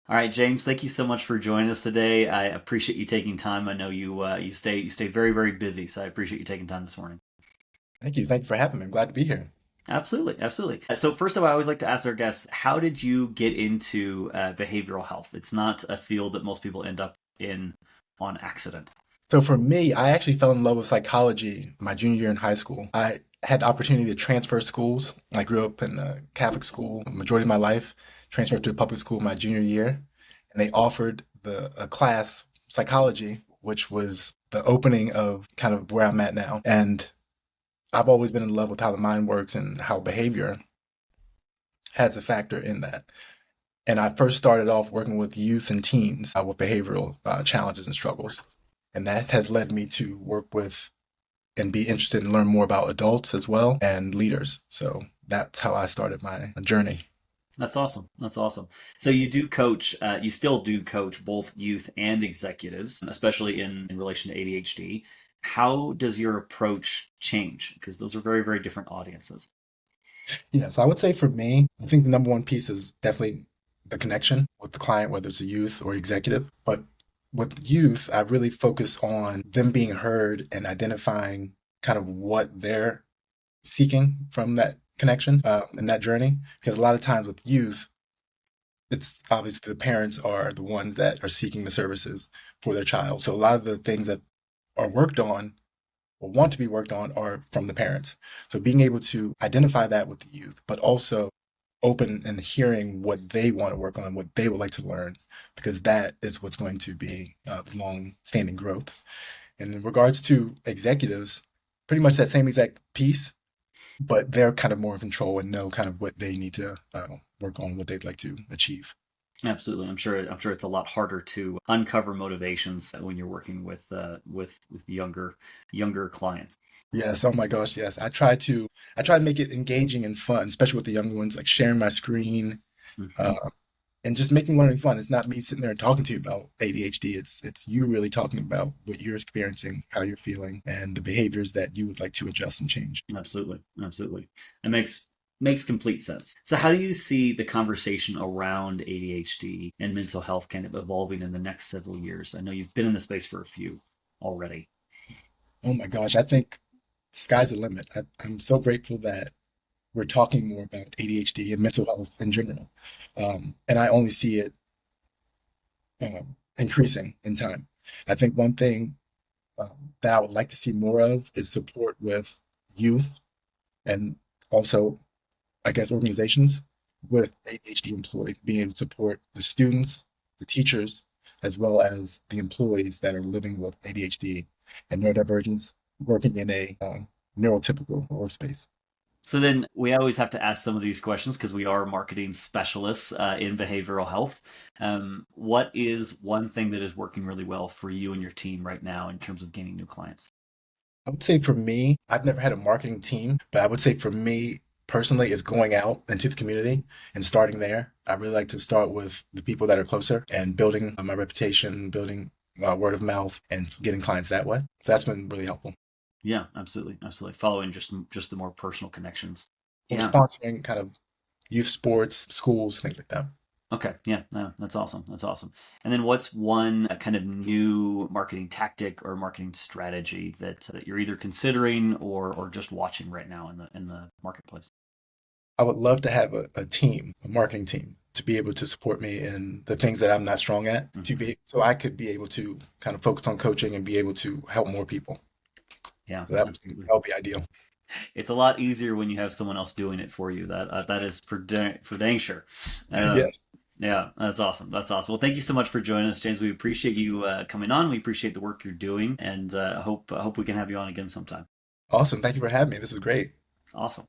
All right, James, thank you so much for joining us today. I appreciate you taking time. I know you stay very very busy, so I appreciate you taking time this morning. Thank you. Thank you for having me. I'm glad to be here. Absolutely, absolutely. So first of all, I always like to ask our guests, how did you get into behavioral health? It's not a field that most people end up in on accident. So for me, I actually fell in love with psychology my junior year in high school. I had the opportunity to transfer schools. I grew up in a Catholic school the majority of my life, transferred to a public school my junior year, and they offered a class, psychology, which was the opening of kind of where I'm at now. And I've always been in love with how the mind works and how behavior has a factor in that. And I first started off working with youth and teens with behavioral challenges and struggles. And that has led me to work with and be interested and learn more about adults as well and leaders. So that's how I started my journey. That's awesome. That's awesome. So you do coach, you still do coach both youth and executives, especially in relation to ADHD. How does your approach change? Because those are very, very different audiences. Yeah, so I would say for me, I think the number one piece is definitely the connection with the client, whether it's a youth or executive. But with youth, I really focus on them being heard and identifying kind of what they're seeking from that connection and that journey. Because a lot of times with youth, it's obviously the parents are the ones that are seeking the services for their child. So a lot of the things that are worked on or want to be worked on are from the parents. So being able to identify that with the youth, but also open and hearing what they want to work on, what they would like to learn, because that is what's going to be long-standing growth. And in regards to executives, pretty much that same exact piece, but they're kind of more in control and know kind of what they need to work on, what they'd like to achieve. Absolutely. I'm sure it's a lot harder to uncover motivations when you're working with younger clients. Yes, oh my gosh, yes. I try to make it engaging and fun, especially with the younger ones, like sharing my screen, Mhm. uh, and just making learning fun. It's not me sitting there and talking to you about ADHD. It's you really talking about what you're experiencing, how you're feeling, and the behaviors that you would like to adjust and change. Absolutely. Absolutely. It makes complete sense. So how do you see the conversation around ADHD and mental health kind of evolving in the next several years? I know you've been in the space for a few already. Oh my gosh, I think sky's the limit. I'm so grateful that we're talking more about ADHD and mental health in general, and I only see it increasing in time. I think one thing that I would like to see more of is support with youth and also, I guess, organizations with ADHD employees, being able to support the students, the teachers, as well as the employees that are living with ADHD and neurodivergence, working in a neurotypical workspace. So then we always have to ask some of these questions because we are marketing specialists in behavioral health. What is one thing that is working really well for you and your team right now in terms of gaining new clients? I would say for me, I've never had a marketing team, but I would say for me personally is going out into the community and starting there. I really like to start with the people that are closer and building my reputation, building word of mouth, and getting clients that way. So that's been really helpful. Yeah, absolutely, absolutely. Following just the more personal connections. Or Yeah. sponsoring kind of youth sports, schools, things like that. Okay. Yeah. No, that's awesome. That's awesome. And then what's one kind of new marketing tactic or marketing strategy that you're either considering or just watching right now in the marketplace? I would love to have a team, a marketing team, to be able to support me in the things that I'm not strong at, to Hmm. be so I could be able to kind of focus on coaching and be able to help more people. Yeah, So absolutely. that would be ideal. It's a lot easier when you have someone else doing it for you. That is for dang sure. Uh, Yes. yeah, that's awesome. That's awesome. Well, thank you so much for joining us, James. We appreciate you coming on. We appreciate the work you're doing, and I hope we can have you on again sometime. Awesome. Thank you for having me. This is great. Awesome.